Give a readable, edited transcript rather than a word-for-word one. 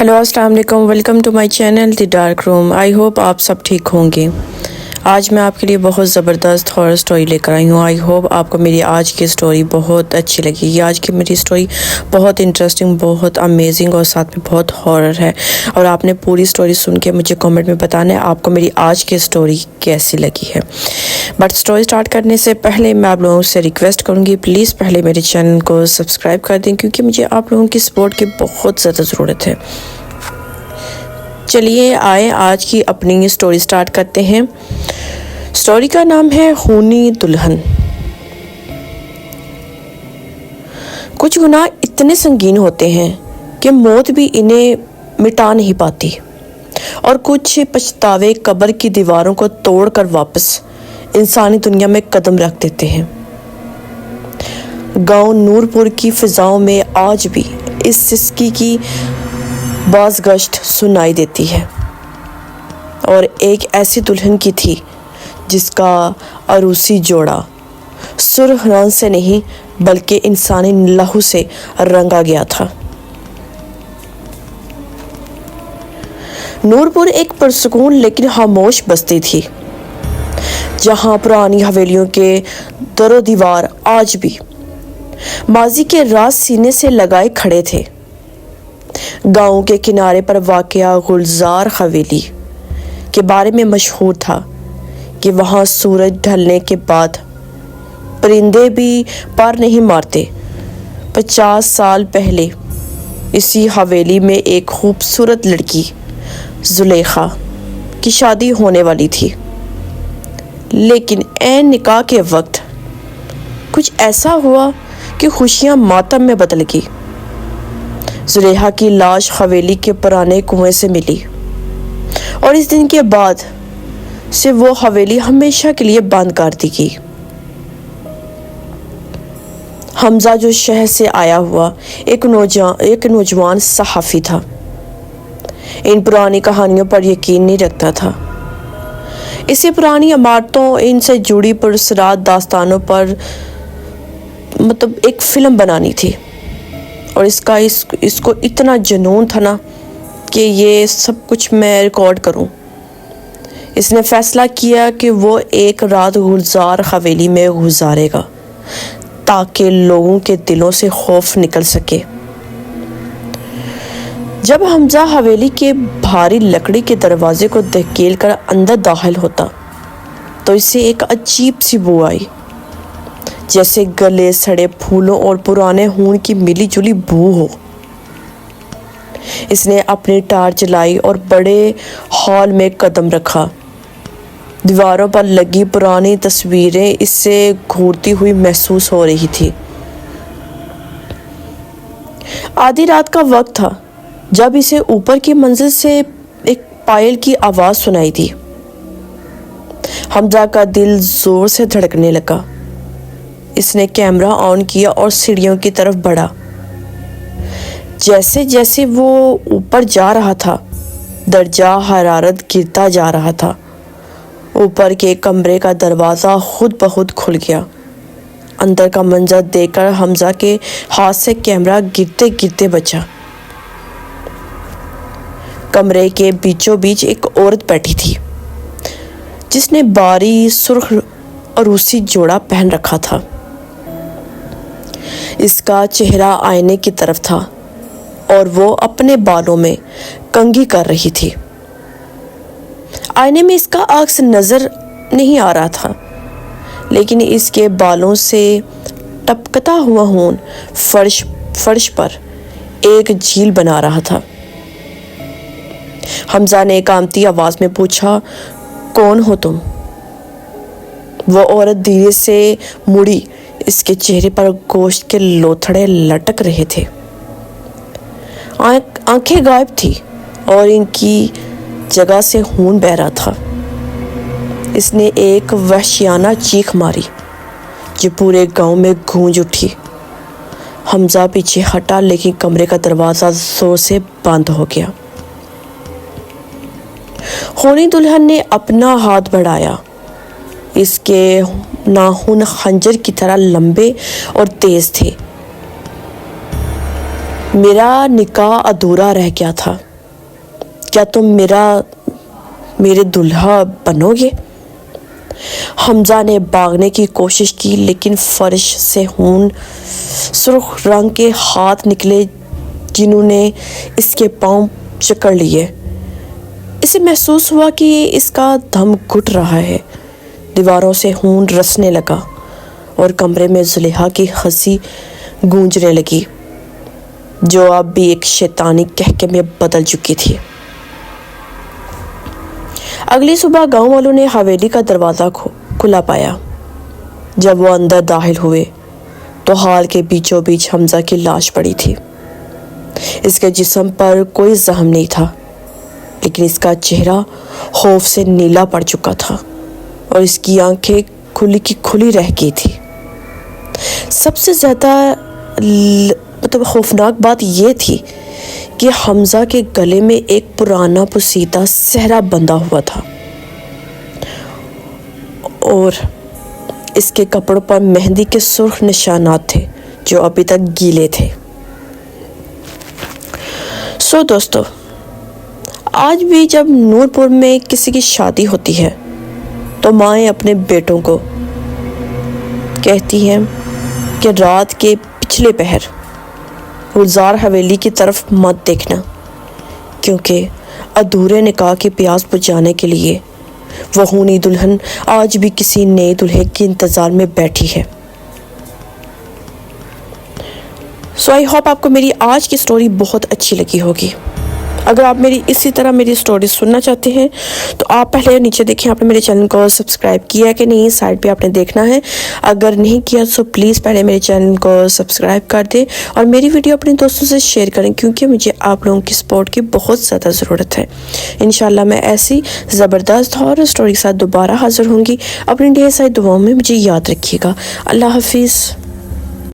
Hello अस्सलाम वालेकुम, welcome to my channel the dark room. I hope आप सब ठीक होंगे। आज मैं आपके लिए बहुत ज़बरदस्त हॉरर स्टोरी लेकर आई हूँ। आई होप आपको मेरी आज की स्टोरी बहुत अच्छी लगेगी। आज की मेरी स्टोरी बहुत इंटरेस्टिंग, बहुत अमेजिंग और साथ में बहुत हॉरर है। और आपने पूरी स्टोरी सुन के मुझे कमेंट में बताना है आपको मेरी आज की स्टोरी कैसी लगी है। बट स्टोरी स्टार्ट करने से पहले मैं आप लोगों से रिक्वेस्ट करूँगी, प्लीज़ पहले मेरे चैनल को सब्सक्राइब कर दें, क्योंकि मुझे आप लोगों की सपोर्ट की बहुत ज़्यादा ज़रूरत है। चलिए आए आज की अपनी स्टोरी स्टार्ट करते हैं। स्टोरी का नाम है खूनी दुल्हन। कुछ गुनाह इतने संगीन होते हैं कि मौत भी इन्हें मिटा नहीं पाती, और कुछ पछतावे कब्र की दीवारों को तोड़कर वापस इंसानी दुनिया में कदम रख देते हैं। गांव नूरपुर की फिजाओं में आज भी इस सिसकी की बाज़गश्त सुनाई देती है, और एक ऐसी दुल्हन की थी जिसका अरूसी जोड़ा सुर्ख रंग से नहीं बल्कि इंसानी लहू से रंगा गया था। नूरपुर एक पुरसुकून लेकिन खामोश बस्ती थी, जहां पुरानी हवेलियों के दरो दीवार आज भी माजी के राज सीने से लगाए खड़े थे। गांव के किनारे पर वाक़या गुलजार हवेली के बारे में मशहूर था कि वहां सूरज ढलने के बाद परिंदे भी पर नहीं मारते। 50 साल पहले इसी हवेली में एक खूबसूरत लड़की जुलेखा की शादी होने वाली थी, लेकिन ऐन निकाह के वक्त कुछ ऐसा हुआ कि खुशियां मातम में बदल गई। जुलेखा की लाश हवेली के पुराने कुएं से मिली, और इस दिन के बाद से वो हवेली हमेशा के लिए बंद कर दी गई। हमजा जो शहर से आया हुआ एक नौजवान सहाफ़ी था, इन पुरानी कहानियों पर यकीन नहीं रखता था। इसे पुरानी इमारतों, इनसे जुड़ी पुरसरात दास्तानों पर एक फ़िल्म बनानी थी, और इसको इतना जुनून था ना कि ये सब कुछ मैं रिकॉर्ड करूं। इसने फैसला किया कि वो एक रात गुलजार हवेली में गुजारेगा ताकि लोगों के दिलों से खौफ निकल सके। जब हमजा हवेली के भारी लकड़ी के दरवाजे को धकेल कर अंदर दाखिल होता तो इसे एक अजीब सी बू आई, जैसे गले सड़े फूलों और पुराने खून की मिली जुली बू हो। इसने अपनी टार्च जलाई और बड़े हॉल में कदम रखा। दीवारों पर लगी पुरानी तस्वीरें इससे घूरती हुई महसूस हो रही थी। आधी रात का वक्त था जब इसे ऊपर की मंजिल से एक पायल की आवाज़ सुनाई दी। हमजा का दिल जोर से धड़कने लगा। इसने कैमरा ऑन किया और सीढ़ियों की तरफ बढ़ा। जैसे जैसे वो ऊपर जा रहा था, दर्जा हरारत गिरता जा रहा था। ऊपर के कमरे का दरवाज़ा खुद ब खुद खुल गया। अंदर का मंजर देखकर हमजा के हाथ से कैमरा गिरते गिरते बचा। कमरे के बीचों बीच एक औरत बैठी थी, जिसने बारी सुर्ख अरूसी जोड़ा पहन रखा था। इसका चेहरा आईने की तरफ था और वो अपने बालों में कंघी कर रही थी। आईने में इसका अक्स नजर नहीं आ रहा था, लेकिन इसके बालों से टपकता हुआ खून फर्श पर एक झील बना रहा था। हमजा ने कांपती आवाज में पूछा, कौन हो तुम? वो औरत धीरे से मुड़ी। इसके चेहरे पर गोश्त के लोथड़े लटक रहे थे। आंखें गायब थी और इनकी जगह से खून बह रहा था। इसने एक वहशियाना चीख मारी जो पूरे गांव में गूंज उठी। हमजा पीछे हटा, लेकिन कमरे का दरवाज़ा जोर से बंद हो गया। खूनी दुल्हन ने अपना हाथ बढ़ाया। इसके नाखून खंजर की तरह लंबे और तेज थे। मेरा निकाह अधूरा रह गया था, کیا تم میرے دلہا بنو گے؟ حمزہ نے بھاگنے کی کوشش کی لیکن فرش سے سرخ رنگ کے ہاتھ نکلے جنہوں نے اس کے پاؤں جکڑ لیے۔ اسے محسوس ہوا کہ اس کا دم گھٹ رہا ہے۔ دیواروں سے خون رسنے لگا اور کمرے میں زلیخا کی ہنسی گونجنے لگی جو اب بھی ایک شیطانی قہقہے میں بدل چکی تھی۔ اگلی صبح گاؤں والوں نے حویلی کا دروازہ کھلا پایا۔ جب وہ اندر داخل ہوئے تو ہال کے بیچوں بیچ حمزہ کی لاش پڑی تھی۔ اس کے جسم پر کوئی زخم نہیں تھا لیکن اس کا چہرہ خوف سے نیلا پڑ چکا تھا اور اس کی آنکھیں کھلی کی کھلی رہ گئی تھی۔ سب سے زیادہ خوفناک بات یہ تھی کہ حمزہ کے گلے میں ایک پرانا پوسیدہ صحرا بندھا ہوا تھا اور اس کے کپڑوں پر مہندی کے سرخ نشانات تھے جو ابھی تک گیلے تھے۔ دوستو، آج بھی جب نورپور میں کسی کی شادی ہوتی ہے تو مائیں اپنے بیٹوں کو کہتی ہیں کہ رات کے پچھلے پہر گلزار حویلی کی طرف مت دیکھنا، کیونکہ ادھورے نکاح کی پیاس بجھانے کے لیے وہ خونی دلہن آج بھی کسی نئے دلہے کے انتظار میں بیٹھی ہے۔ آئی ہوپ آپ کو میری آج کی سٹوری بہت اچھی لگی ہوگی۔ اگر آپ اسی طرح میری سٹوری سننا چاہتے ہیں تو آپ پہلے نیچے دیکھیں آپ نے میرے چینل کو سبسکرائب کیا ہے کہ نہیں، سائڈ پہ آپ نے دیکھنا ہے۔ اگر نہیں کیا تو پلیز پہلے میرے چینل کو سبسکرائب کر دیں اور میری ویڈیو اپنے دوستوں سے شیئر کریں، کیونکہ مجھے آپ لوگوں کی سپورٹ کی بہت زیادہ ضرورت ہے۔ انشاءاللہ میں ایسی زبردست اور سٹوری کے ساتھ دوبارہ حاضر ہوں گی۔ اپنی ڈھیر ساری دعاؤں میں مجھے یاد رکھیے گا۔ اللہ حافظ۔